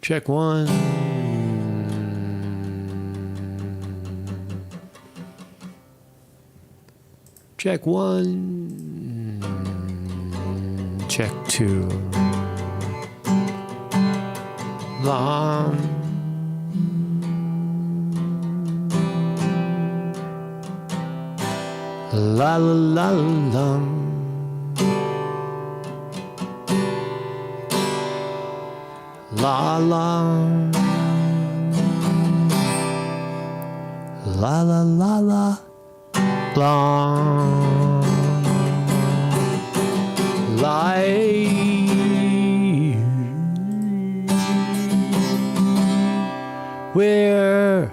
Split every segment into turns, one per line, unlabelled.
Check one. Check one. Check two. Long. La la la la. La la. La la la la. Long. Life. We're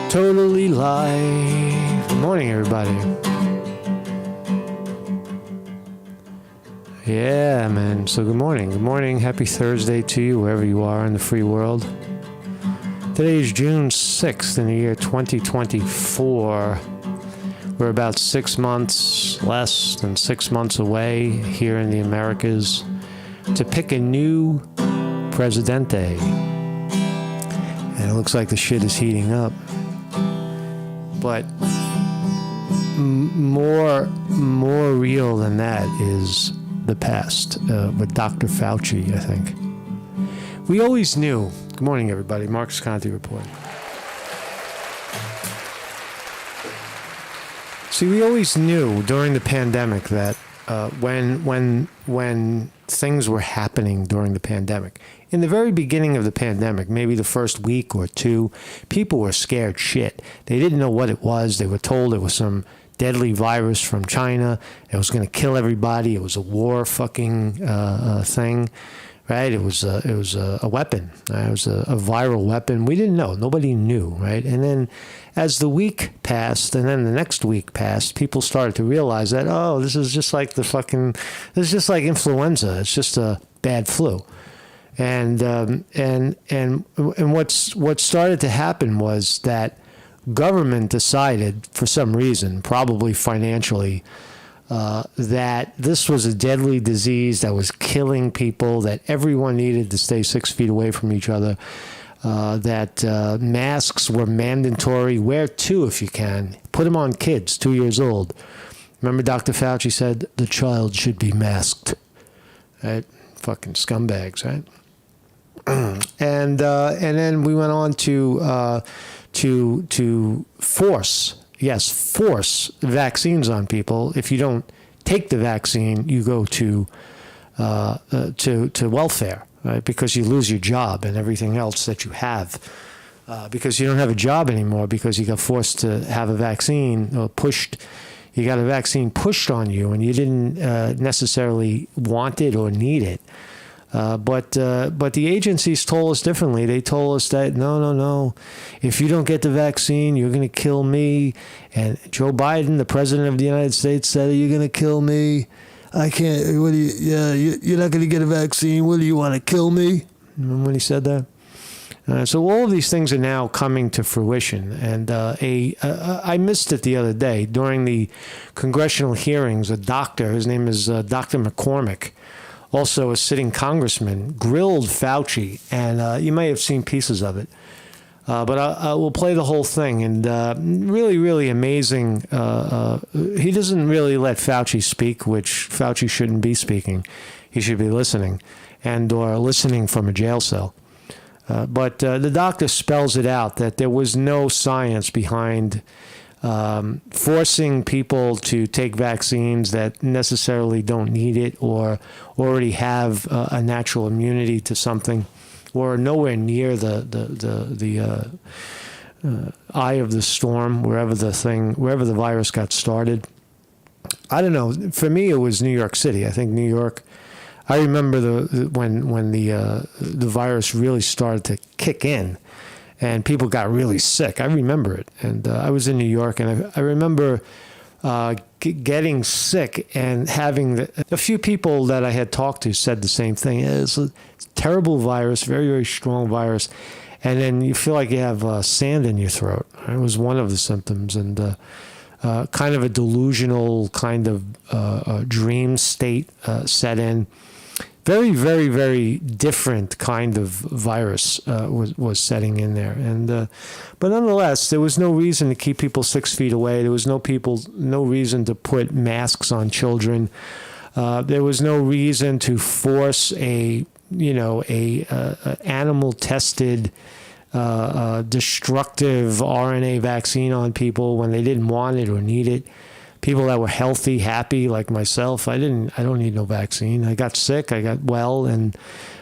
totally live. Good morning, everybody. Yeah, man. So good morning. Good morning. Happy Thursday to you, wherever you are in the free world. Today is June 6th in the year 2024. We're about 6 months, less than 6 months away here in the Americas to pick a new presidente. And it looks like the shit is heating up. But more real than that is the past with Dr. Fauci, I think. We always knew. Good morning, everybody. Marcus Conte report. See, we always knew during the pandemic that when things were happening during the pandemic, in the very beginning of the pandemic, maybe the first week or two, people were scared shit. They didn't know what it was. They were told it was some deadly virus from China. It was going to kill everybody. It was a war fucking thing, right? It was a weapon. It was a viral weapon. We didn't know. Nobody knew, right? And then as the week passed, and then the next week passed, people started to realize that, oh, this is just like this is just like influenza. It's just a bad flu. And what started to happen was that government decided, for some reason, probably financially, that this was a deadly disease that was killing people, that everyone needed to stay 6 feet away from each other, that masks were mandatory. Wear two if you can. Put them on kids, 2 years old. Remember Dr. Fauci said the child should be masked. Right? Fucking scumbags, right? And then we went on to force vaccines on people. If you don't take the vaccine, you go to welfare, right? Because you lose your job and everything else that you have, because you don't have a job anymore because you got forced to have a vaccine or pushed. You got a vaccine pushed on you, and you didn't necessarily want it or need it. But the agencies told us differently. They told us that, no. If you don't get the vaccine, you're going to kill me. And Joe Biden, the president of the United States, said, you're going to kill me. I can't. You're not going to get a vaccine. What do you want to kill me? Remember when he said that? So all of these things are now coming to fruition. And I missed it the other day during the congressional hearings. A doctor, his name is Dr. McCormick, also a sitting congressman, grilled Fauci, and you may have seen pieces of it. But I will play the whole thing, and really, really amazing. He doesn't really let Fauci speak, which Fauci shouldn't be speaking. He should be listening, or listening from a jail cell. But the doctor spells it out that there was no science behind forcing people to take vaccines that necessarily don't need it or already have a natural immunity to something, or nowhere near the eye of the storm, wherever the virus got started. I don't know. For me, it was New York City. I think New York. I remember when the virus really started to kick in, and people got really sick. I remember it, and I was in New York, and I remember getting sick and having a few people that I had talked to said the same thing. It's a terrible virus, very, very strong virus, and then you feel like you have sand in your throat. It was one of the symptoms, and kind of a delusional kind of dream state set in. very, very, very different kind of virus was setting in there. And but nonetheless, there was no reason to keep people 6 feet away. There was no reason to put masks on children. There was no reason to force a animal tested destructive RNA vaccine on people when they didn't want it or need it. People that were healthy, happy, like myself, I don't need no vaccine. I got sick, I got well, and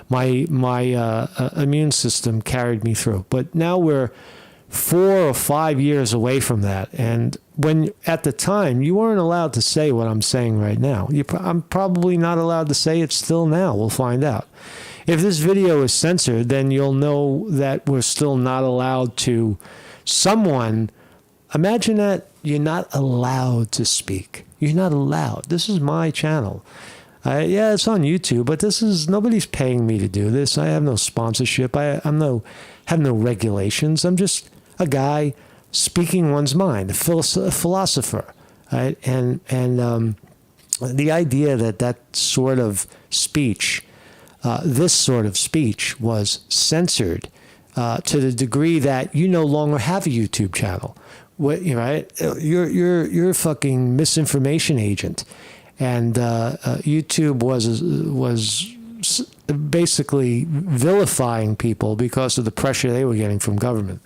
my immune system carried me through. But now we're 4 or 5 years away from that. And when at the time, you weren't allowed to say what I'm saying right now. I'm probably not allowed to say it still now. We'll find out. If this video is censored, then you'll know that we're still not allowed to. Imagine that you're not allowed to speak. You're not allowed. This is my channel. Yeah, it's on YouTube, but nobody's paying me to do this. I have no sponsorship. I have no regulations. I'm just a guy speaking one's mind, a philosopher, right? And the idea that sort of speech, this sort of speech, was censored to the degree that you no longer have a YouTube channel. Right? You're a fucking misinformation agent, and YouTube was basically vilifying people because of the pressure they were getting from government.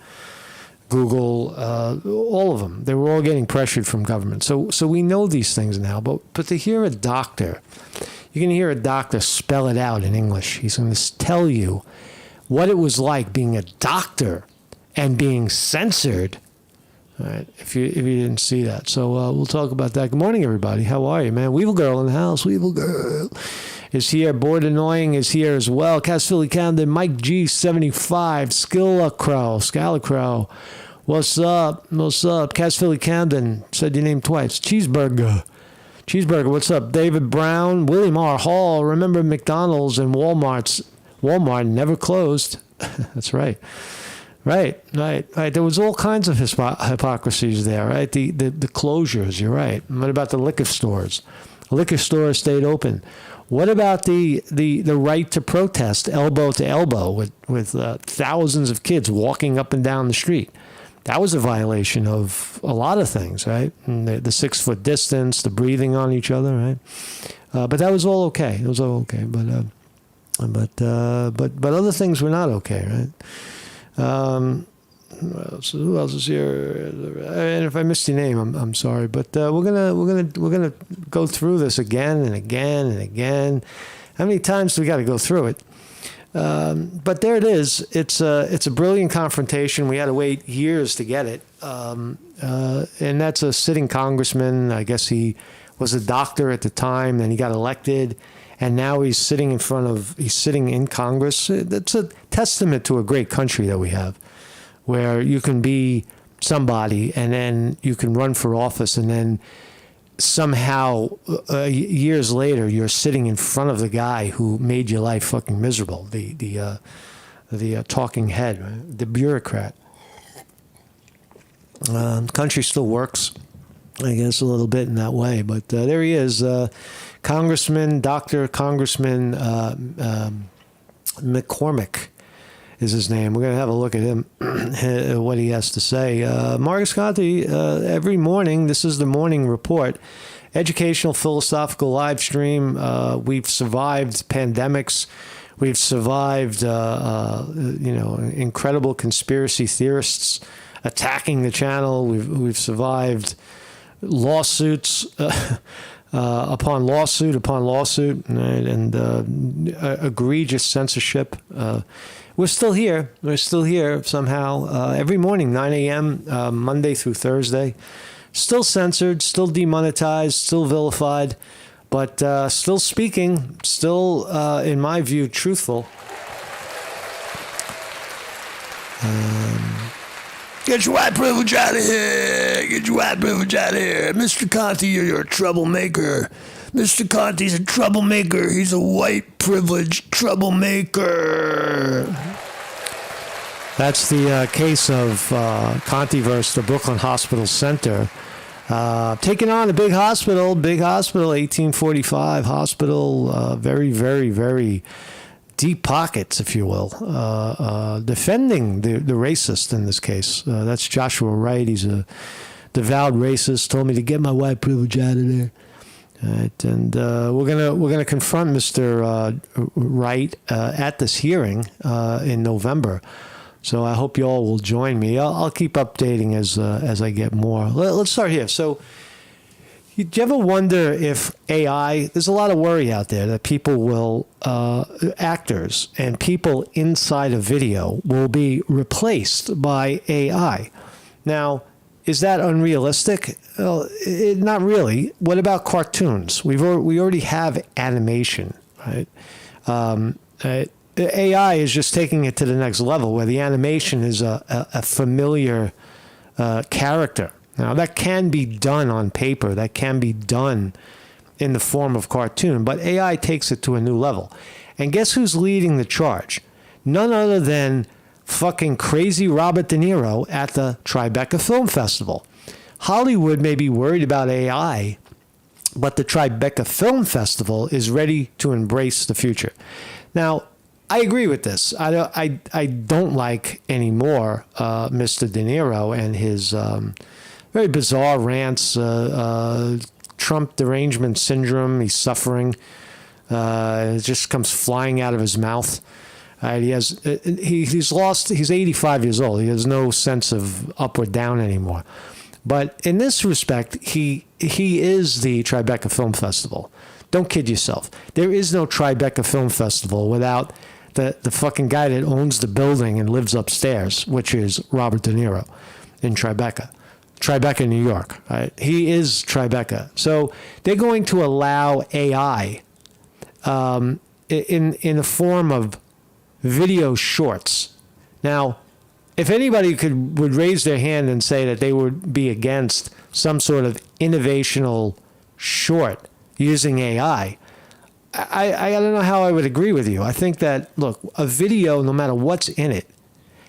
Google, all of them, they were all getting pressured from government. So we know these things now. But to hear a doctor, you're going to hear a doctor spell it out in English. He's going to tell you what it was like being a doctor and being censored. All right, if you didn't see that. So we'll talk about that. Good morning, everybody. How are you, man? Weevil Girl in the house. Weevil Girl is here. Bored Annoying is here as well. Cass Philly Camden, Mike G75, Scalacrow. What's up? What's up? Cass Philly Camden, said your name twice. Cheeseburger, what's up? David Brown, William R. Hall. Remember McDonald's and Walmart never closed. That's right. Right. There was all kinds of hypocrisies there, right? The closures, you're right. What about the liquor stores? Liquor stores stayed open. What about the right to protest elbow to elbow with thousands of kids walking up and down the street? That was a violation of a lot of things, right? And the 6 foot distance, the breathing on each other, right? But that was all okay. It was all okay. But other things were not okay, right? Who else is here? And if I missed your name, I'm sorry. But we're gonna go through this again and again and again. How many times do we got to go through it? But there it is. It's a brilliant confrontation. We had to wait years to get it. And that's a sitting congressman. I guess he was a doctor at the time. Then he got elected. And now he's sitting in Congress. That's a testament to a great country that we have, where you can be somebody and then you can run for office, and then somehow years later you're sitting in front of the guy who made your life fucking miserable, the talking head, right? The bureaucrat. The country still works, I guess, a little bit in that way, but there he is. Congressman McCormick is his name. We're going to have a look at him, what he has to say. Marcus Conte, every morning, this is the morning report, educational, philosophical live stream. We've survived pandemics. We've survived, incredible conspiracy theorists attacking the channel. We've survived lawsuits. Upon lawsuit, right? And egregious censorship. We're still here. We're still here somehow. Every morning, 9 a.m., Monday through Thursday. Still censored, still demonetized, still vilified, but still speaking, still, in my view, truthful. Get your white privilege out of here. Get your white privilege out of here. Mr. Conte, you're a troublemaker. Mr. Conte's a troublemaker. He's a white privileged troublemaker. That's the case of Conte versus the Brooklyn Hospital Center. Taking on a big hospital, 1845 hospital, very, very, very deep pockets, if you will, defending the racist in this case. That's Joshua Wright. He's a devout racist. Told me to get my white privilege out of there. Right, and we're gonna confront Mr. Wright at this hearing in November. So I hope you all will join me. I'll keep updating as I get more. Let's start here. So, do you ever wonder if AI? There's a lot of worry out there that people will, actors and people inside a video will be replaced by AI. Now, is that unrealistic? Well, not really. What about cartoons? We already have animation, right? AI is just taking it to the next level, where the animation is a familiar character. Now, that can be done on paper. That can be done in the form of cartoon. But AI takes it to a new level. And guess who's leading the charge? None other than fucking crazy Robert De Niro at the Tribeca Film Festival. Hollywood may be worried about AI, but the Tribeca Film Festival is ready to embrace the future. Now, I agree with this. I don't like anymore Mr. De Niro and his very bizarre rants, Trump derangement syndrome. He's suffering. It just comes flying out of his mouth. He's lost. He's 85 years old. He has no sense of up or down anymore. But in this respect, he is the Tribeca Film Festival. Don't kid yourself. There is no Tribeca Film Festival without the fucking guy that owns the building and lives upstairs, which is Robert De Niro in Tribeca, New York. Right? He is Tribeca. So they're going to allow AI in the form of video shorts. Now, if anybody would raise their hand and say that they would be against some sort of innovational short using AI, I don't know how I would agree with you. I think that, look, a video, no matter what's in it,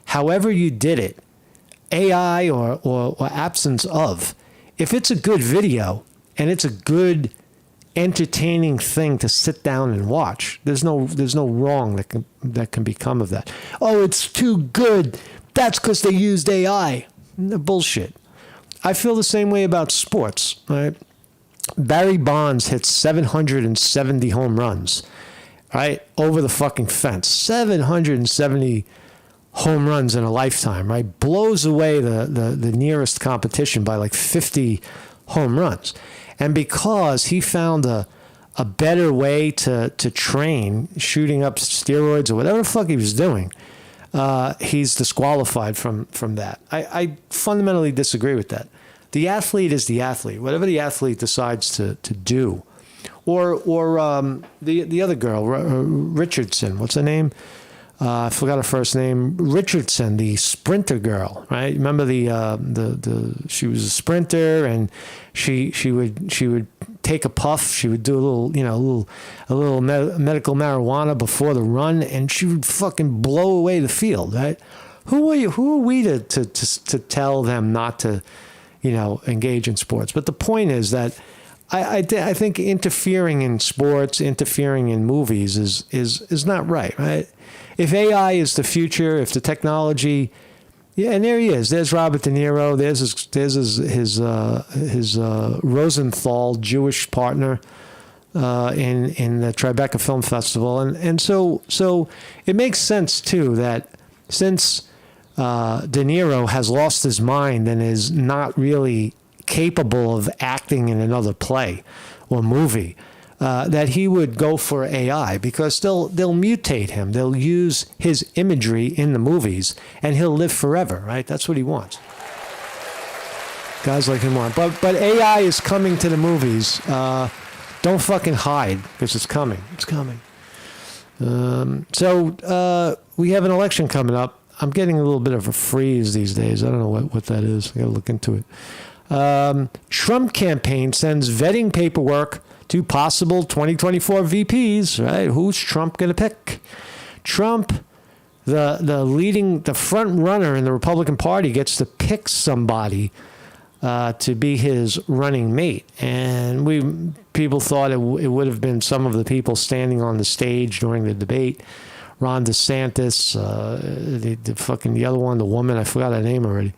however you did it, AI or absence of, if it's a good video and it's a good, entertaining thing to sit down and watch, there's no wrong that can become of that. Oh, it's too good. That's because they used AI. Bullshit. I feel the same way about sports, right? Barry Bonds hit 770 home runs, right? Over the fucking fence. 770 home runs in a lifetime, right? Blows away the nearest competition by like 50 home runs. And because he found a better way to train, shooting up steroids or whatever the fuck he was doing, he's disqualified from that. I fundamentally disagree with that. The athlete is the athlete. Whatever the athlete decides to do. Or the other girl, Richardson, what's her name? I forgot her first name. Richardson, the sprinter girl, right? Remember the she was a sprinter, and she would take a puff. She would do a little medical marijuana before the run, and she would fucking blow away the field, right? Who are we to tell them not to, engage in sports? But the point is that I think interfering in sports, interfering in movies is not right? If AI is the future, if the technology, yeah, and there he is. There's Robert De Niro. There's his Rosenthal Jewish partner in the Tribeca Film Festival, and so it makes sense too that since De Niro has lost his mind and is not really capable of acting in another play or movie, that he would go for AI, because they'll mutate him. They'll use his imagery in the movies, and he'll live forever, right? That's what he wants. Guys like him want. But AI is coming to the movies. Don't fucking hide, because it's coming. It's coming. So we have an election coming up. I'm getting a little bit of a freeze these days. I don't know what that is. I got to look into it. Trump campaign sends vetting paperwork to possible 2024 VPs, right? Who's Trump going to pick? Trump, the front runner in the Republican Party, gets to pick somebody to be his running mate. And people thought it would have been some of the people standing on the stage during the debate. Ron DeSantis, the other one, the woman, I forgot her name already.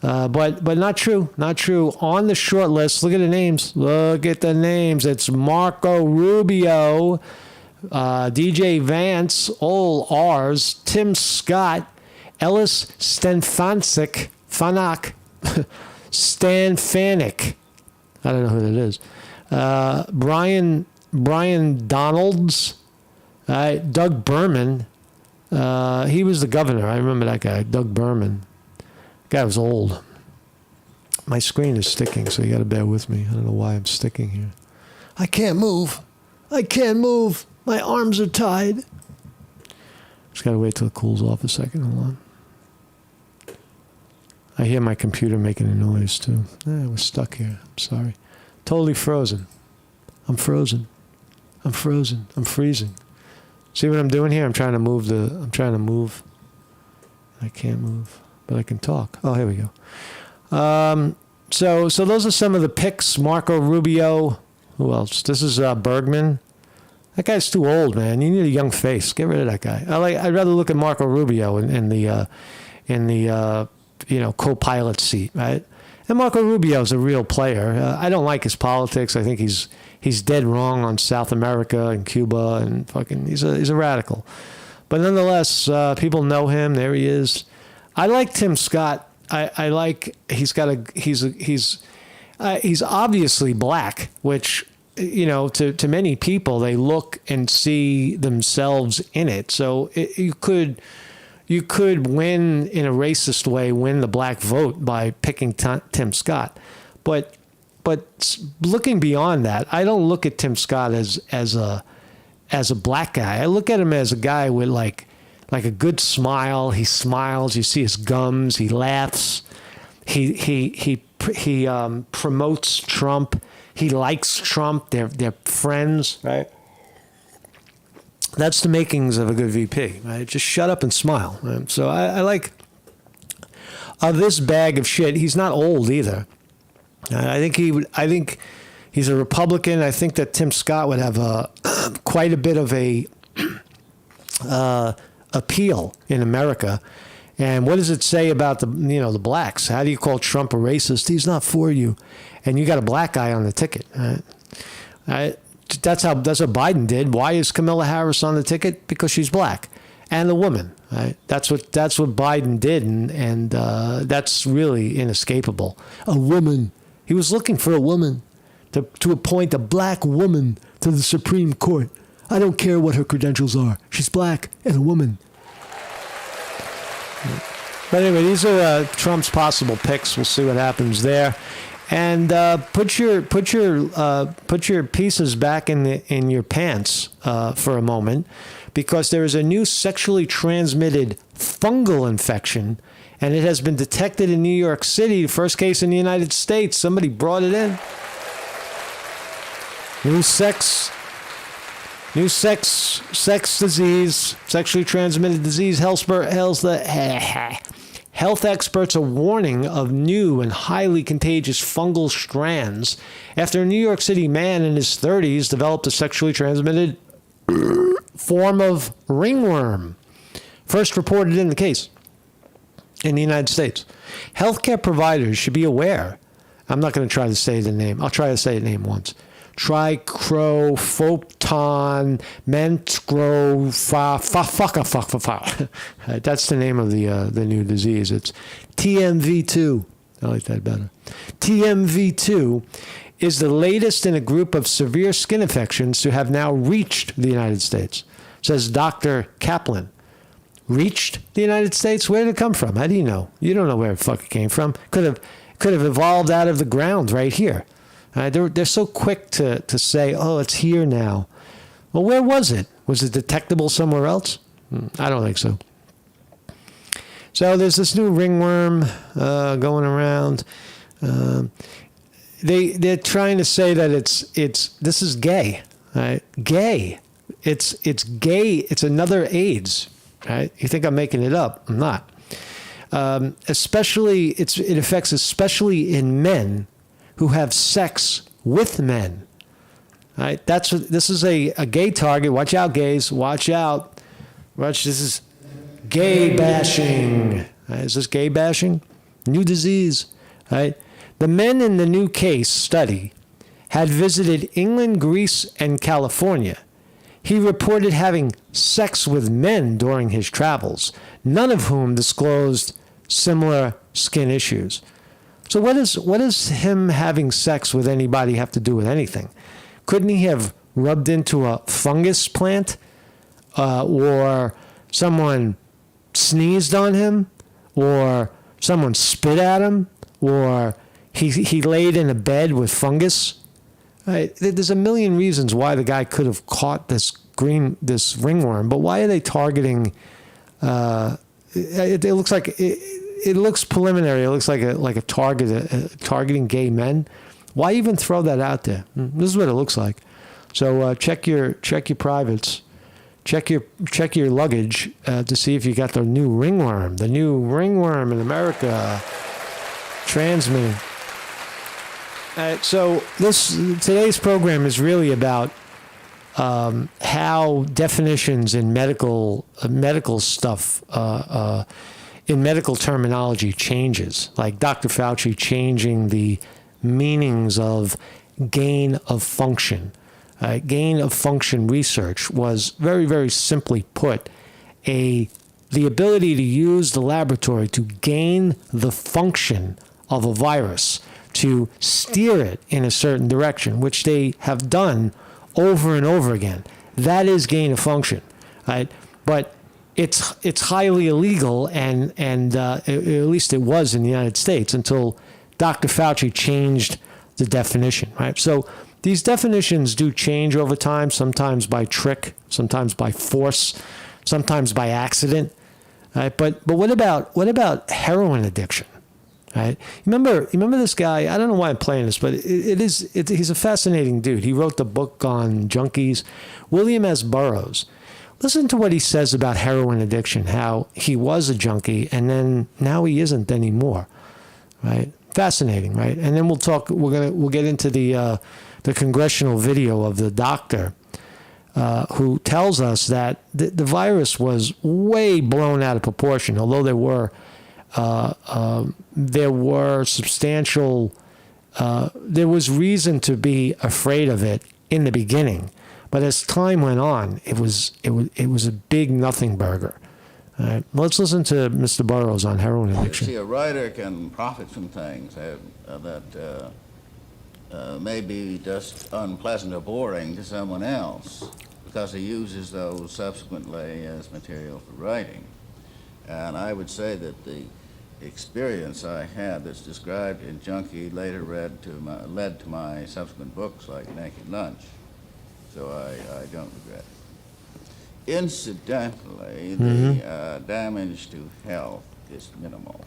But not true, not true. On the short list, look at the names. Look at the names. It's Marco Rubio, DJ Vance, all R's, Tim Scott, Ellis Stenfanik, Stan Fanik. I don't know who that is. Brian Donalds, Doug Berman. He was the governor. I remember that guy, Doug Berman. Guy was old. My screen is sticking, so you got to bear with me. I don't know why I'm sticking here. I can't move. My arms are tied. Just got to wait till it cools off a second. Hold on. I hear my computer making a noise, too. We're stuck here. I'm sorry. Totally frozen. I'm frozen. I'm freezing. See what I'm doing here? I'm trying to move. I can't move. But I can talk. Oh, here we go. So those are some of the picks. Marco Rubio. Who else? This is Bergman. That guy's too old, man. You need a young face. Get rid of that guy. I'd rather look at Marco Rubio in the co-pilot seat, right? And Marco Rubio's a real player. I don't like his politics. I think he's dead wrong on South America and Cuba and fucking. He's a radical. But nonetheless, people know him. There he is. I like Tim Scott. I like he's obviously black, which to many people they look and see themselves in it. So you could win in a racist way, win the black vote by picking Tim Scott, but looking beyond that, I don't look at Tim Scott as a black guy. I look at him as a guy with like a good smile. He smiles. You see his gums. He laughs. He promotes Trump. He likes Trump. They're friends, right? That's the makings of a good VP, right? Just shut up and smile. Right? So I like this bag of shit. He's not old either. I think he's a Republican. I think that Tim Scott would have quite a bit of a appeal in America. And what does it say about the blacks? How do you call Trump a racist? He's not for you, and you got a black guy on the ticket. Right? That's what Biden did. Why is Kamala Harris on the ticket? Because she's black and a woman. Right? That's what Biden did, and that's really inescapable. A woman. He was looking for a woman to appoint a black woman to the Supreme Court. I don't care what her credentials are. She's black and a woman. But anyway, these are Trump's possible picks. We'll see what happens there. And put your pieces back in your pants for a moment, because there is a new sexually transmitted fungal infection, and it has been detected in New York City. First case in the United States. Somebody brought it in. New sex disease, sexually transmitted disease. Health experts are warning of new and highly contagious fungal strands after a New York City man in his 30s developed a sexually transmitted form of ringworm, first reported in the case in the United States. Healthcare providers should be aware. I'm not going to try to say the name. I'll try to say the name once. Tricrophoton mentgro. That's the name of the new disease. It's TMV2. I like that better. TMV2 is the latest in a group of severe skin infections to have now reached the United States, says Dr. Kaplan. Reached the United States? Where did it come from? How do you know? You don't know where it fucking came from. Could have evolved out of the ground right here. They're so quick to say, oh, it's here now. Well, where was it? Was it detectable somewhere else? I don't think so. So there's this new ringworm going around. They're trying to say that this is gay, right? Gay. It's gay. It's another AIDS, right? You think I'm making it up? I'm not. Especially, it affects especially in men who have sex with men. Right? This is a gay target. Watch out, gays. Watch out. Watch. This is gay bashing. Right? Is this gay bashing? New disease. Right? The men in the new case study had visited England, Greece, and California. He reported having sex with men during his travels, none of whom disclosed similar skin issues. So what does him having sex with anybody have to do with anything? Couldn't he have rubbed into a fungus plant, or someone sneezed on him, or someone spit at him, or he laid in a bed with fungus? Right? There's a million reasons why the guy could have caught this ringworm, but why are they targeting? It looks like it looks preliminary. It looks like a target targeting gay men. Why even throw that out there? This is what it looks like. So check your privates, check your luggage to see if you got the new ringworm in America transmitting. So today's program is really about how definitions in medical stuff, in medical terminology changes. Like Dr. Fauci changing the meanings of gain of function. Gain of function research was very, very simply put the ability to use the laboratory to gain the function of a virus, to steer it in a certain direction, which they have done over and over again. That is gain of function, right? But it's highly illegal, and at least it was in the United States until Dr. Fauci changed the definition, right? So these definitions do change over time, sometimes by trick, sometimes by force, sometimes by accident, right? But what about heroin addiction? Right? Remember this guy? I don't know why I'm playing this, but he's a fascinating dude. He wrote the book on junkies, William S. Burroughs. Listen to what he says about heroin addiction, how he was a junkie and then now he isn't anymore. Right? Fascinating, right? And then we'll get into the congressional video of the doctor who tells us that the virus was way blown out of proportion, although there was reason to be afraid of it in the beginning, but as time went on, it was a big nothing burger. Let's listen to Mr. Burroughs on heroin addiction.
See, a writer can profit from things that may be just unpleasant or boring to someone else because he uses those subsequently as material for writing. And I would say that the experience I had that's described in Junkie later led to my subsequent books like Naked Lunch. So I don't regret it. Incidentally, the damage to health is minimal.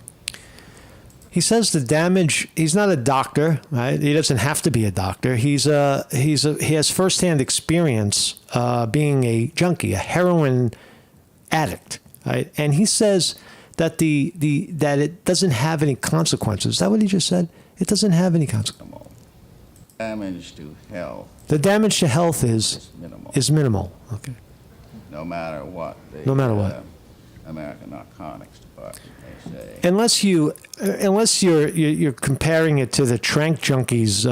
He says the damage. He's not a doctor, right? He doesn't have to be a doctor. He has firsthand experience being a junkie, a heroin addict, right? And he says that that it doesn't have any consequences. Is that what he just said? It doesn't have any consequences.
Damage to health.
The damage to health is minimal. Okay.
No matter what. American Narcotics Department may say. Unless
you're comparing it to the trank junkies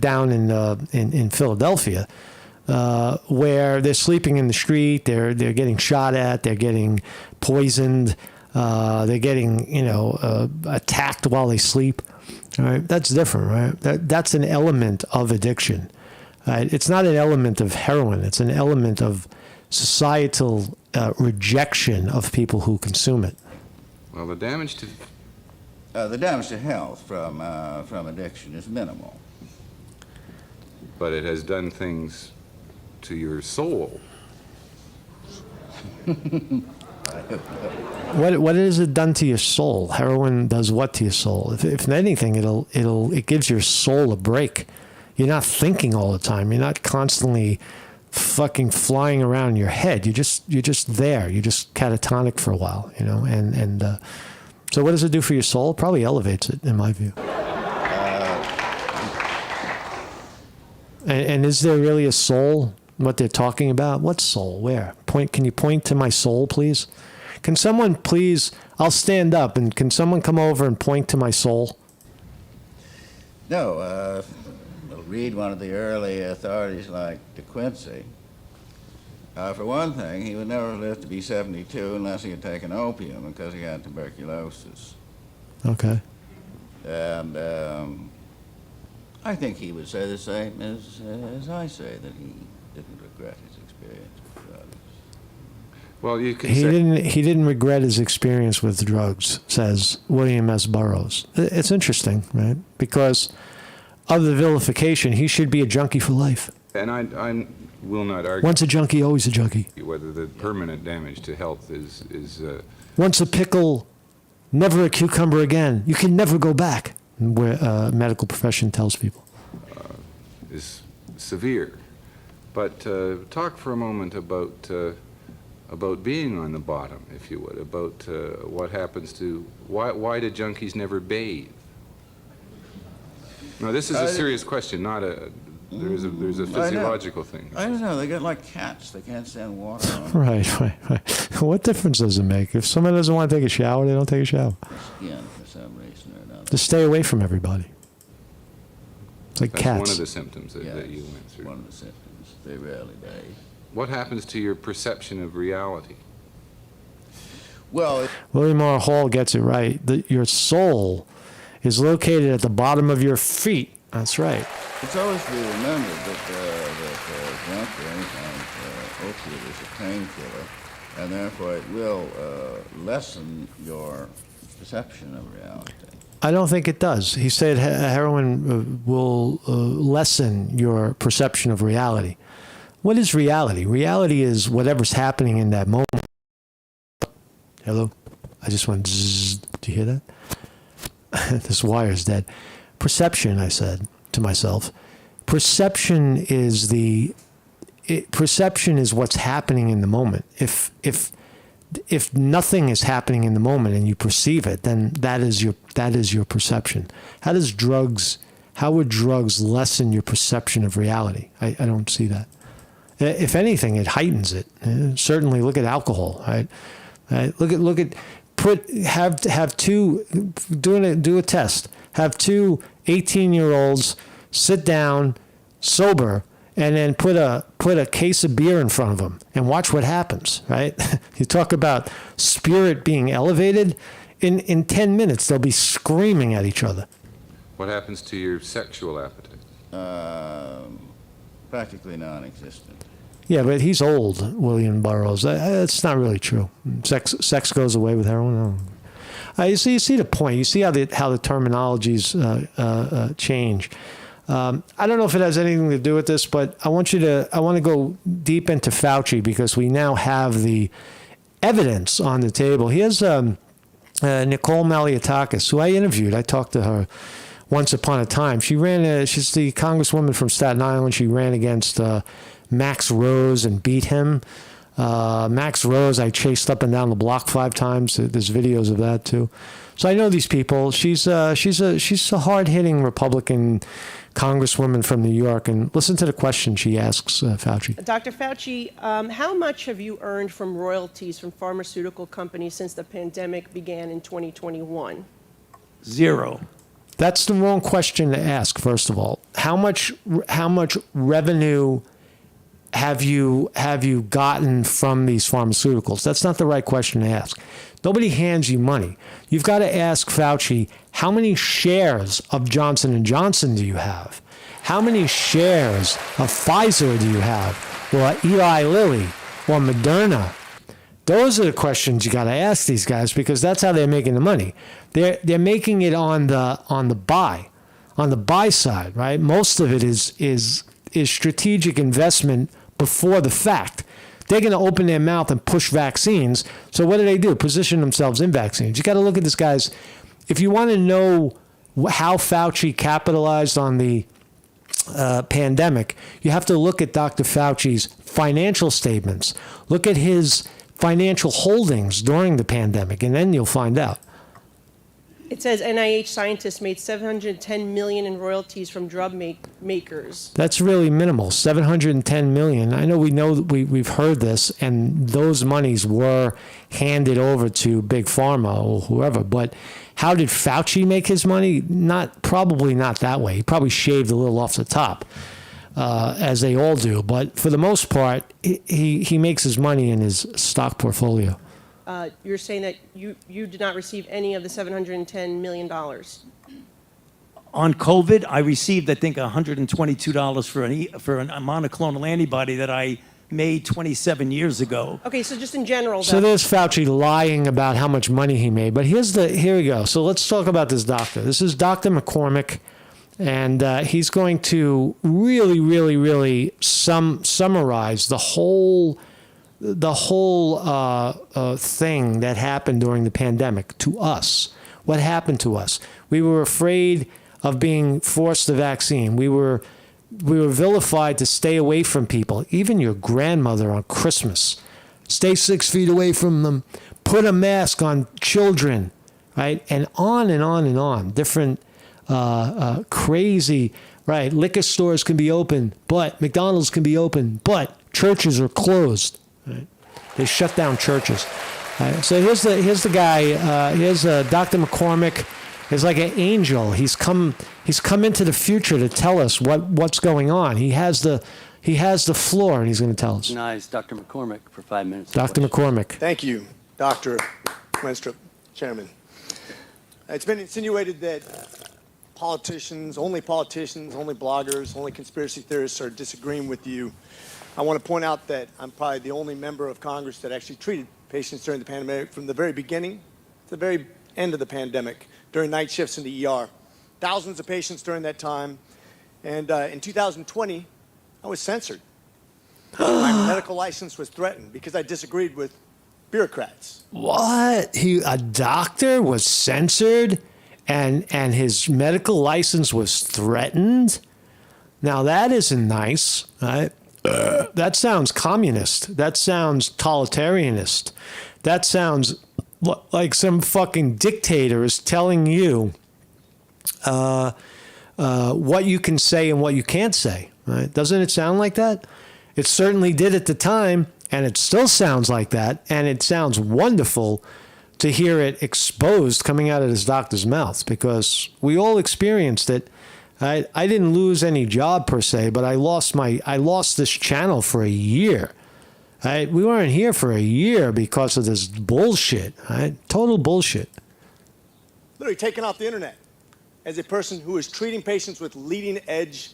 down in Philadelphia, where they're sleeping in the street, they're getting shot at, they're getting poisoned, they're getting attacked while they sleep. All right, that's different, right? That's an element of addiction. Right? It's not an element of heroin. It's an element of societal rejection of people who consume it.
Well, the damage to
health from addiction is minimal.
But it has done things to your soul.
What has it done to your soul? Heroin does what to your soul? If anything, it gives your soul a break. You're not thinking all the time. You're not constantly fucking flying around in your head. You're just there. You're just catatonic for a while, and So what does it do for your soul? Probably elevates it, in my view. And is there really a soul? What they're talking about? What soul? Where? Can you point to my soul, please? Can someone please? I'll stand up, and can someone come over and point to my soul?
No, read one of the early authorities like De Quincey. For one thing, he would never live to be 72 unless he had taken opium because he had tuberculosis.
Okay.
And I think he would say the same as I say, that he didn't regret his experience with drugs.
Well, you can
He
say...
he didn't regret his experience with drugs, says William S. Burroughs. It's interesting, right? Because of the vilification, he should be a junkie for life.
And I will not argue
Once a junkie, always a junkie.
whether the permanent damage to health is
Once a pickle, never a cucumber again. You can never go back, where medical profession tells people.
is severe. But talk for a moment about being on the bottom, if you would, about what happens to, why do junkies never bathe? Now, this is a serious question, not a, there's a physiological thing.
I don't know, they get like cats, they can't stand water on
Right. What difference does it make? If somebody doesn't want to take a shower, they don't take a shower.
skin for some reason or another.
Just stay away from everybody. It's like
That's
cats.
one of the symptoms that you
Yes,
went through.
one of the symptoms. They rarely bathe.
What happens to your perception of reality?
Well,
William R. Hall gets it right. Your soul is located at the bottom of your feet. That's right.
it's always to be remembered that drunk or any kind of opiate is a painkiller, and therefore it will lessen your perception of reality.
I don't think it does. He said heroin will lessen your perception of reality. What is reality? Reality is whatever's happening in that moment. Hello? I just went zzz. Do you hear that? This wire's dead. Perception, I said to myself. Perception is perception is what's happening in the moment. If nothing is happening in the moment and you perceive it, then that is your perception. How would drugs lessen your perception of reality? I don't see that. If anything, it heightens it. Certainly, look at alcohol. Right? Look at do a test. Have two 18-year-olds sit down sober and then put a case of beer in front of them and watch what happens, right? You talk about spirit being elevated. In 10 minutes, they'll be screaming at each other.
What happens to your sexual appetite?
Practically non-existent.
Yeah, but he's old, William Burroughs. That's not really true. Sex goes away with heroin. You see the point. You see how the terminologies change. I don't know if it has anything to do with this, but I want to go deep into Fauci because we now have the evidence on the table. Here's Nicole Maliotakis, who I interviewed. I talked to her once upon a time. She's the congresswoman from Staten Island. She ran against Max Rose and beat him. Max Rose, I chased up and down the block 5 times. There's videos of that too. So I know these people. She's a hard-hitting Republican congresswoman from New York. And listen to the question she asks Fauci.
Dr. Fauci, how much have you earned from royalties from pharmaceutical companies since the pandemic began in 2021?
0. That's the wrong question to ask. First of all, how much revenue have you gotten from these pharmaceuticals? That's not the right question to ask. Nobody hands you money. You've got to ask Fauci, how many shares of Johnson & Johnson do you have? How many shares of Pfizer do you have? Or Eli Lilly? Or Moderna? Those are the questions you got to ask these guys because that's how they're making the money. They're making it on the buy side, right? Most of it is strategic investment before the fact. They're going to open their mouth and push vaccines. So what do? Position themselves in vaccines. You got to look at this, guys. If you want to know how Fauci capitalized on the pandemic, you have to look at Dr. Fauci's financial statements. Look at his financial holdings during the pandemic, and then you'll find out.
It says NIH scientists made $710 million in royalties from drug makers.
That's really minimal. 710 million. I know we've heard this, and those monies were handed over to Big Pharma or whoever. But how did Fauci make his money? Probably not that way. He probably shaved a little off the top, as they all do. But for the most part, he makes his money in his stock portfolio.
You're saying that you did not receive any of the $710 million.
On COVID, I received, I think, $122 for a monoclonal antibody that I made 27 years ago.
Okay, so just in general,
So there's Fauci lying about how much money he made. But here we go. So let's talk about this doctor. This is Dr. McCormick, and he's going to really, really, really summarize the whole thing that happened during the pandemic to us. What happened to us? We were afraid of being forced the vaccine. We were vilified to stay away from people. Even your grandmother on Christmas. Stay 6 feet away from them. Put a mask on children, right? And on and on and on. Different crazy, right? Liquor stores can be open, but McDonald's can be open, but churches are closed. Right? They shut down churches. Right? So here's the guy. Here's Dr. McCormick. He's like an angel. He's come into the future to tell us what's going on. He has the floor, and he's going to tell us.
Recognize Dr. McCormick for 5 minutes.
Dr. McCormick.
Thank you, Dr. Wenstrup, Chairman. It's been insinuated that politicians, only bloggers, only conspiracy theorists are disagreeing with you. I want to point out that I'm probably the only member of Congress that actually treated patients during the pandemic from the very beginning to the very end of the pandemic, during night shifts in the ER. Thousands of patients during that time. And in 2020, I was censored. My medical license was threatened because I disagreed with bureaucrats.
What? A doctor was censored and his medical license was threatened? Now that isn't nice, right? That sounds communist. That sounds totalitarianist. That sounds like some fucking dictator is telling you what you can say and what you can't say. Right? Doesn't it sound like that? It certainly did at the time, and it still sounds like that. And it sounds wonderful to hear it exposed coming out of this doctor's mouth, because we all experienced it. I didn't lose any job per se, but I lost this channel for a year. Right? We weren't here for a year because of this bullshit. Right? Total bullshit.
Literally taken off the internet as a person who is treating patients with leading edge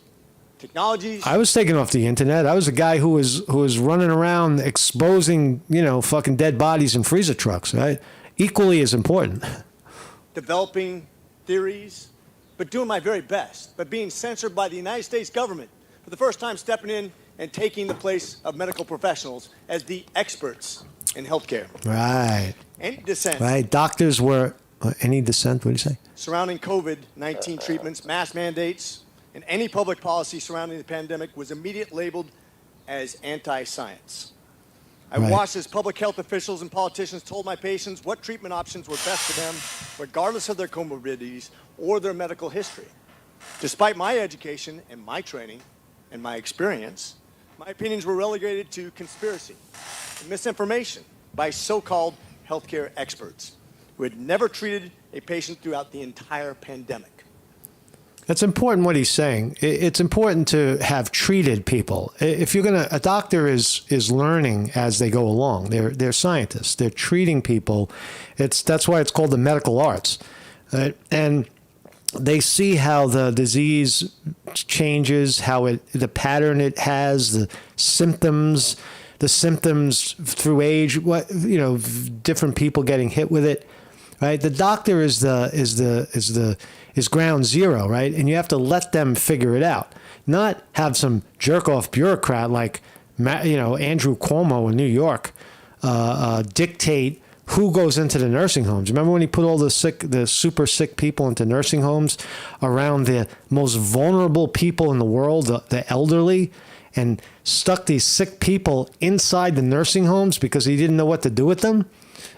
technologies.
I was taken off the internet. I was a guy who was running around exposing, fucking dead bodies in freezer trucks. Right? Equally as important.
Developing theories, but doing my very best, but being censored by the United States government for the first time, stepping in and taking the place of medical professionals as the experts in healthcare.
Right.
Any dissent.
Right. Doctors were, any dissent, what do you say?
Surrounding COVID-19 treatments, mask mandates, and any public policy surrounding the pandemic was immediately labeled as anti-science. I
Right.
watched as public health officials and politicians told my patients what treatment options were best for them, regardless of their comorbidities or their medical history. Despite my education and my training and my experience, my opinions were relegated to conspiracy and misinformation by so-called healthcare experts who had never treated a patient throughout the entire pandemic.
It's important what he's saying. It's important to have treated people. If you're a doctor is learning as they go along. They're scientists. They're treating people. That's why it's called the medical arts. And they see how the disease changes, how the pattern it has, the symptoms through age, different people getting hit with it. Right? The doctor is ground zero, right? And you have to let them figure it out, not have some jerk off bureaucrat like Andrew Cuomo in New York dictate who goes into the nursing homes. Remember when he put all the super sick people into nursing homes around the most vulnerable people in the world, the elderly, and stuck these sick people inside the nursing homes because he didn't know what to do with them?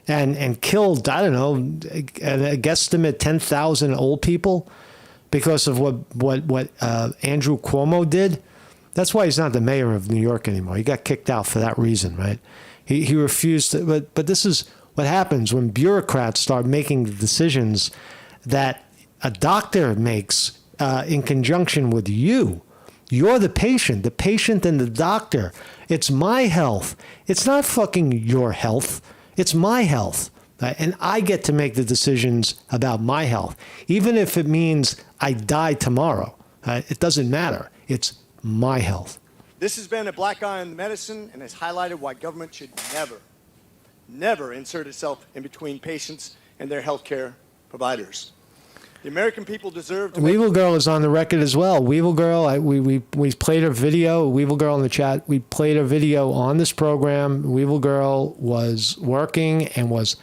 and killed, I don't know, a guesstimate 10,000 old people because of what Andrew Cuomo did. That's why he's not the mayor of New York anymore. He got kicked out for that reason, right? He refused to, but this is what happens when bureaucrats start making the decisions that a doctor makes in conjunction with you. You're the patient and the doctor. It's my health. It's not fucking your health. It's my health. And I get to make the decisions about my health. Even if it means I die tomorrow, it doesn't matter. It's my health.
This has been a black eye on medicine and has highlighted why government should never insert itself in between patients and their healthcare providers. The American people deserve to
Weevil Girl is on the record as well. Weevil Girl, we played her video. Weevil Girl in the chat. We played her video on this program. Weevil Girl was working and was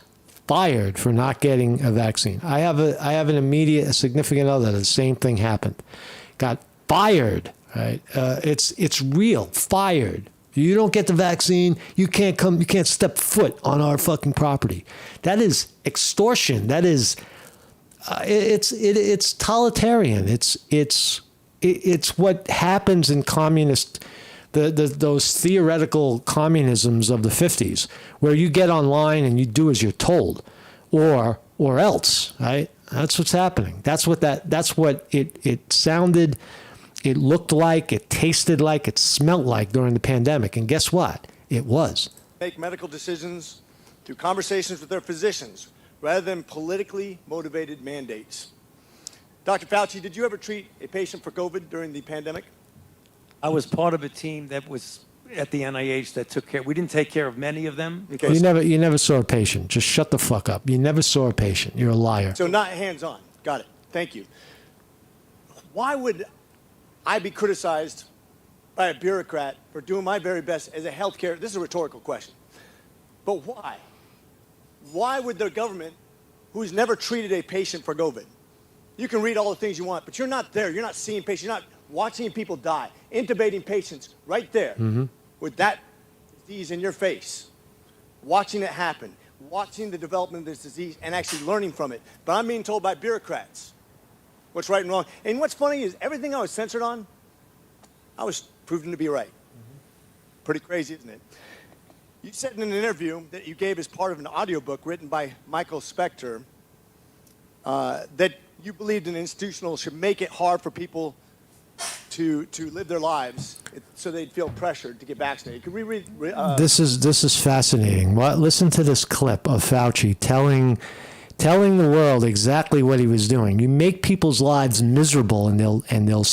fired for not getting a vaccine. I have a significant other. The same thing happened. Got fired. Right? It's real. Fired. You don't get the vaccine. You can't come. You can't step foot on our fucking property. That is extortion. That is. It's totalitarian. It's what happens in communist. Those theoretical communisms of the 50s, where you get online and you do as you're told, or else. Right? That's what's happening. That's what it sounded. It looked like, it tasted like, it smelled like during the pandemic. And guess what? It was.
Make medical decisions through conversations with their physicians rather than politically motivated mandates. Dr. Fauci, did you ever treat a patient for COVID during the pandemic?
I was part of a team that was at the NIH that took care. We didn't take care of many of them.
Okay.
You never saw a patient. Just shut the fuck up. You never saw a patient. You're a liar.
So not hands-on. Got it. Thank you. Why would I be criticized by a bureaucrat for doing my very best as a healthcare? This is a rhetorical question. But why? Why would the government, who's never treated a patient for COVID, you can read all the things you want, but you're not there. You're not seeing patients. You're not watching people die, intubating patients right there with that disease in your face, watching it happen, watching the development of this disease and actually learning from it. But I'm being told by bureaucrats what's right and wrong. And what's funny is everything I was censored on, I was proven to be right. Pretty crazy, isn't it? You said in an interview that you gave as part of an audiobook written by Michael Spector that you believed an institutional should make it hard for people to live their lives so they'd feel pressured to get vaccinated. Could we read?
This is fascinating. Listen to this clip of Fauci telling the world exactly what he was doing. You make people's lives miserable, and they'll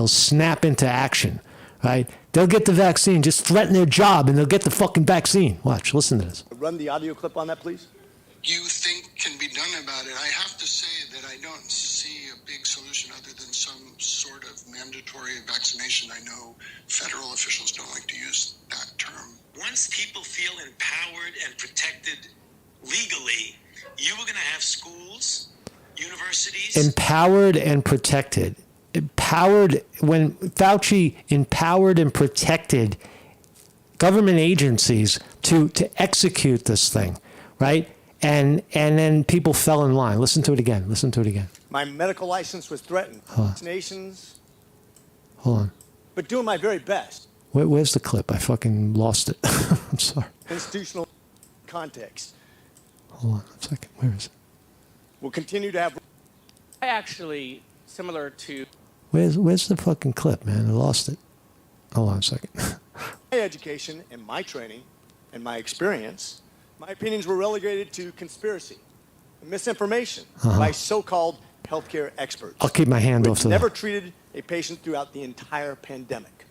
snap into action, right? They'll get the vaccine. Just threaten their job, and they'll get the fucking vaccine. Watch. Listen to this.
Run the audio clip on that, please.
You think can be done about it? I have to say that I don't see a big solution other than some sort of mandatory vaccination. I know federal officials don't like to use that term.
Once people feel empowered and protected legally, you were going to have schools, universities.
Empowered and protected. Empowered, when Fauci empowered and protected government agencies to execute this thing, right? And then people fell in line. Listen to it again. Listen to it again.
My medical license was threatened. Vaccinations.
Hold on.
But doing my very best.
Where's the clip? I fucking lost it. I'm sorry.
Institutional context.
Hold on a second. Where is it?
We'll continue to have.
I actually, similar to.
Where's the fucking clip, man? I lost it. Hold on a second.
My education and my training and my experience, my opinions were relegated to conspiracy and misinformation by so-called healthcare experts.
I'll keep my hand off
We've
to
never
that.
treated a patient throughout the entire pandemic.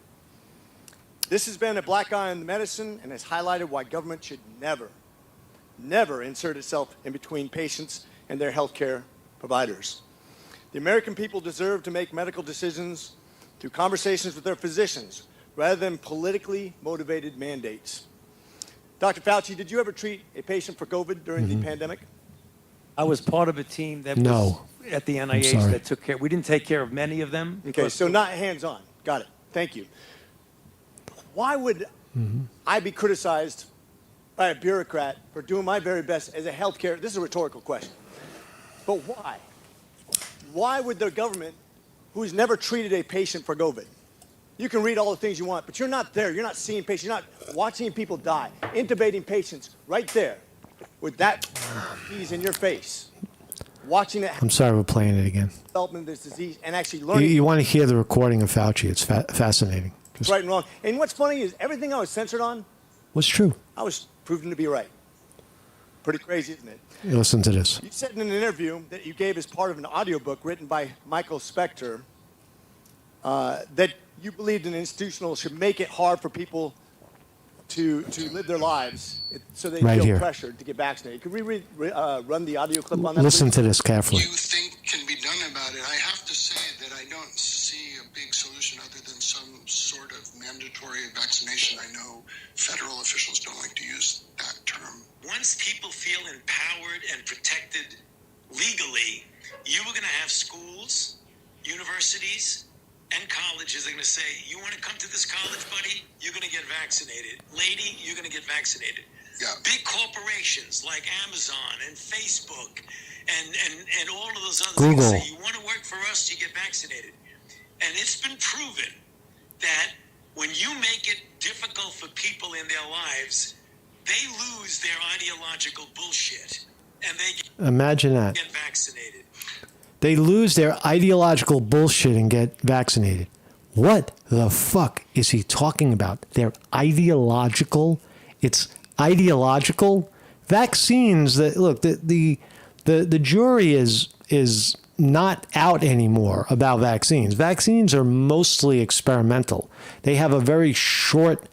This has been a black eye on medicine and has highlighted why government should never insert itself in between patients and their healthcare providers. The American people deserve to make medical decisions through conversations with their physicians rather than politically motivated mandates. Dr. Fauci, did you ever treat a patient for COVID during the pandemic?
I was part of a team that
No.
was at the
sorry.
NIH that took care. We didn't take care of many of them.
Okay,
because
so not hands-on. Got it. Thank you. Why would I be criticized by a bureaucrat for doing my very best as a healthcare. This is a rhetorical question. But why? Why would the government, who's never treated a patient for COVID, you can read all the things you want, but you're not there. You're not seeing patients. You're not watching people die, intubating patients right there with that disease in your face, watching it
I'm sorry we're playing it again.
development of this disease and actually
You,
learning
you want to hear the recording of Fauci. It's fascinating. Just,
right and wrong. And what's funny is everything I was censored on,
what's true?
I was proven to be right. Pretty crazy, isn't it?
Listen to this.
You said in an interview that you gave as part of an audiobook written by Michael Spector that you believed an institutional should make it hard for people to live their lives so they
Right
feel
here.
pressured to get vaccinated. Could we run the audio clip on that,
Listen
please?
to this carefully.
You think can be done about it. I have to say that I don't see a big solution other than some sort of mandatory vaccination. I know federal officials don't like to use that term.
Once people feel empowered and protected legally, you are going to have schools, universities, and colleges are going to say, you want to come to this college, buddy? You're going to get vaccinated. Lady, you're going to get vaccinated.
Yeah.
Big corporations like Amazon and Facebook and all of those other
Google.
things say, you want to work for us, you get vaccinated. And it's been proven that when you make it difficult for people in their lives, they lose their ideological bullshit and they
Imagine that.
get vaccinated.
They lose their ideological bullshit and get vaccinated. What the fuck is he talking about? Their ideological? It's ideological? Vaccines that look, the jury is not out anymore about vaccines. Vaccines are mostly experimental. They have a very short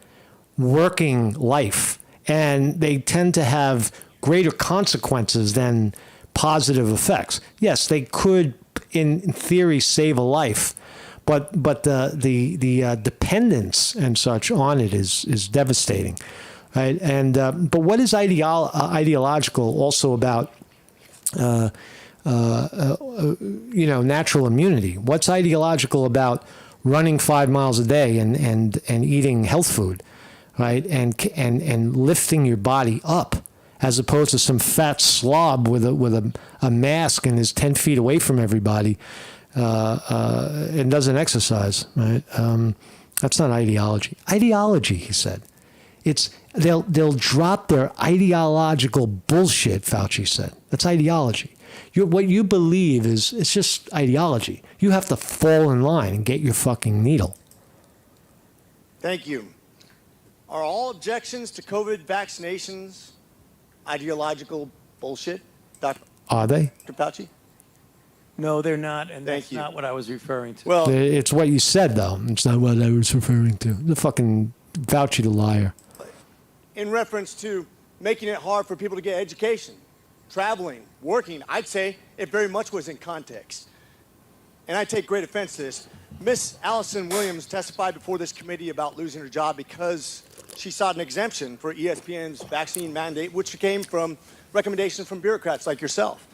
working life, and they tend to have greater consequences than positive effects. Yes, they could, in theory, save a life, but the dependence and such on it is devastating, right? And but what is ideological also about? Natural immunity. What's ideological about running 5 miles a day and eating health food, right? And lifting your body up, as opposed to some fat slob with a mask and is 10 feet away from everybody and doesn't exercise, right? That's not ideology. Ideology, he said. It's they'll drop their ideological bullshit, Fauci said. That's ideology. What you believe it's just ideology. You have to fall in line and get your fucking needle.
Thank you. Are all objections to COVID vaccinations ideological bullshit, Dr.
Are they?
Fauci?
No, they're not, and
Thank
that's
you.
not what I was referring to.
Well,
It's what you said, though. It's not what I was referring to. The fucking Fauci, the liar.
in reference to making it hard for people to get education, traveling, working, I'd say it very much was in context. And I take great offense to this. Miss Allison Williams testified before this committee about losing her job because she sought an exemption for ESPN's vaccine mandate, which came from recommendations from bureaucrats like yourself.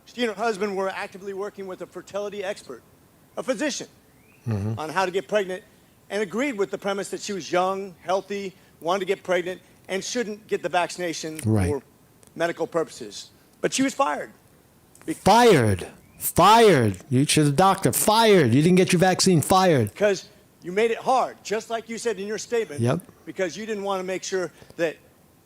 She and her husband were actively working with a fertility expert, a physician, on how to get pregnant, and agreed with the premise that she was young, healthy, wanted to get pregnant, and shouldn't get the vaccination
Right.
for medical purposes. But she was fired.
Fired. You should the doctor. Fired. You didn't get your vaccine. Fired.
Because you made it hard, just like you said in your statement.
Yep.
Because you didn't want to make sure that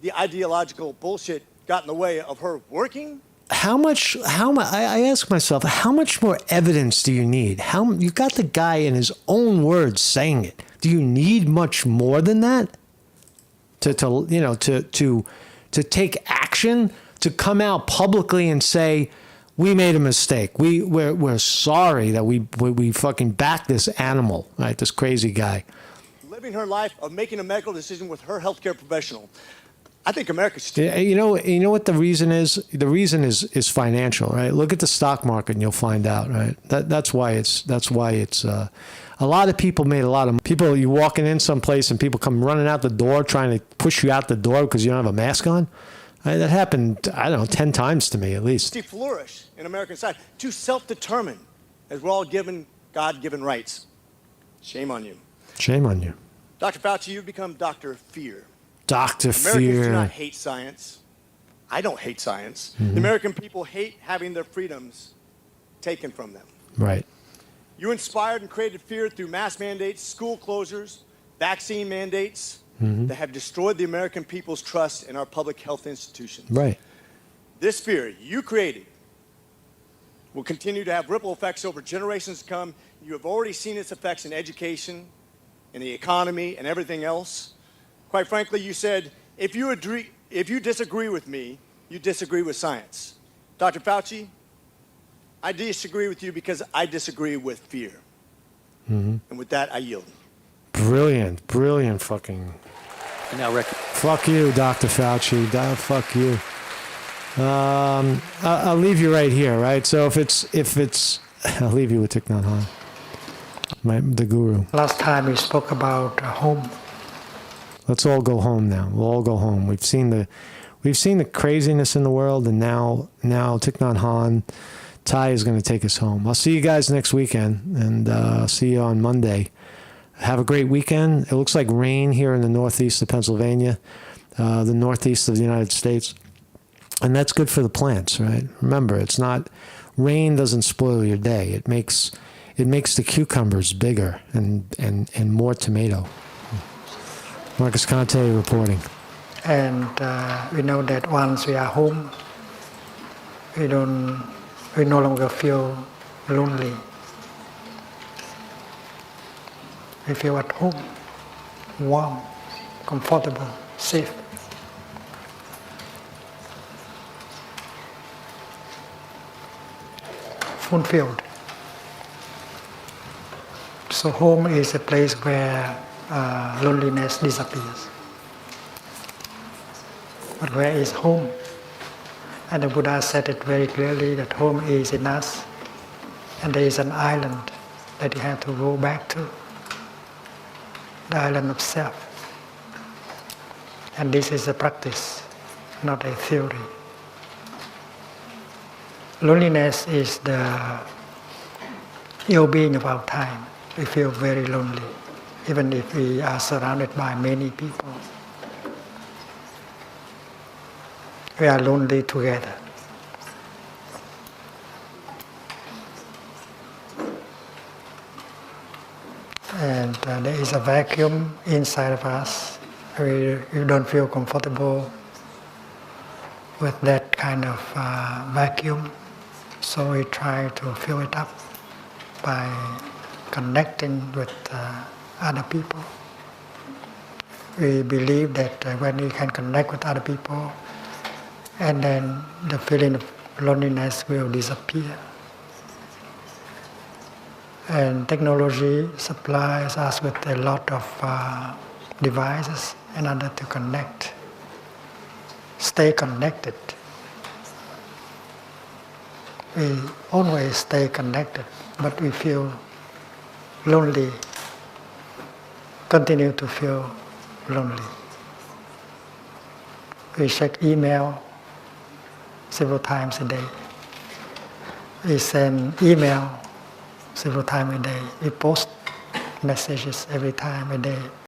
the ideological bullshit got in the way of her working.
I ask myself, how much more evidence do you need? You got the guy in his own words saying it. Do you need much more than that? To take action, to come out publicly and say, we made a mistake. We're sorry that we fucking backed this animal, right? This crazy guy.
Living her life of making a medical decision with her healthcare professional. I think America should.
You know what the reason is? The reason is financial, right? Look at the stock market and you'll find out, right? That's why it's a lot of people made a lot of people. You walking in someplace and people come running out the door trying to push you out the door because you don't have a mask on. Right? That happened, I don't know, 10 times to me at least.
To flourish in American society, to self-determine, as we're all given God-given rights. Shame on you.
Shame on you.
Dr. Fauci, you've become Dr. Fear.
Dr.
Americans do not
Fear.
hate science. I don't hate science. The American people hate having their freedoms taken from them.
Right.
You inspired and created fear through mass mandates, school closures, vaccine mandates that have destroyed the American people's trust in our public health institutions.
Right.
This fear you created will continue to have ripple effects over generations to come. You have already seen its effects in education, in the economy, and everything else. Quite frankly, you said, if you disagree with me, you disagree with science. Dr. Fauci, I disagree with you because I disagree with fear. And with that, I yield.
Brilliant. Brilliant fucking.
Now, Rick.
Fuck you, Dr. Fauci. Fuck you. I'll leave you right here, right? So if it's, I'll leave you with Thich Nhat Hanh, the guru.
Last time we spoke about home.
Let's all go home now. We'll all go home. We've seen the craziness in the world, and now Thich Nhat Hanh, Ty is going to take us home. I'll see you guys next weekend, and I'll see you on Monday. Have a great weekend. It looks like rain here in the northeast of Pennsylvania, the northeast of the United States. And that's good for the plants, right? Remember, it's not, rain doesn't spoil your day. It makes the cucumbers bigger and more tomato. Marcus Conte reporting.
And we know that once we are home, we no longer feel lonely. We feel at home, warm, comfortable, safe. Fulfilled. So home is a place where loneliness disappears. But where is home? And the Buddha said it very clearly that home is in us, and there is an island that you have to go back to, the island of self. And this is a practice, not a theory. Loneliness is the ill being of our time. We feel very lonely, even if we are surrounded by many people. We are lonely together. And there is a vacuum inside of us. We don't feel comfortable with that kind of vacuum. So we try to fill it up by connecting with other people. We believe that when we can connect with other people, and then the feeling of loneliness will disappear. And technology supplies us with a lot of devices in order to connect, stay connected. We always stay connected, but we feel lonely, continue to feel lonely. We check email several times a day. We send email several times a day. We post messages every time a day.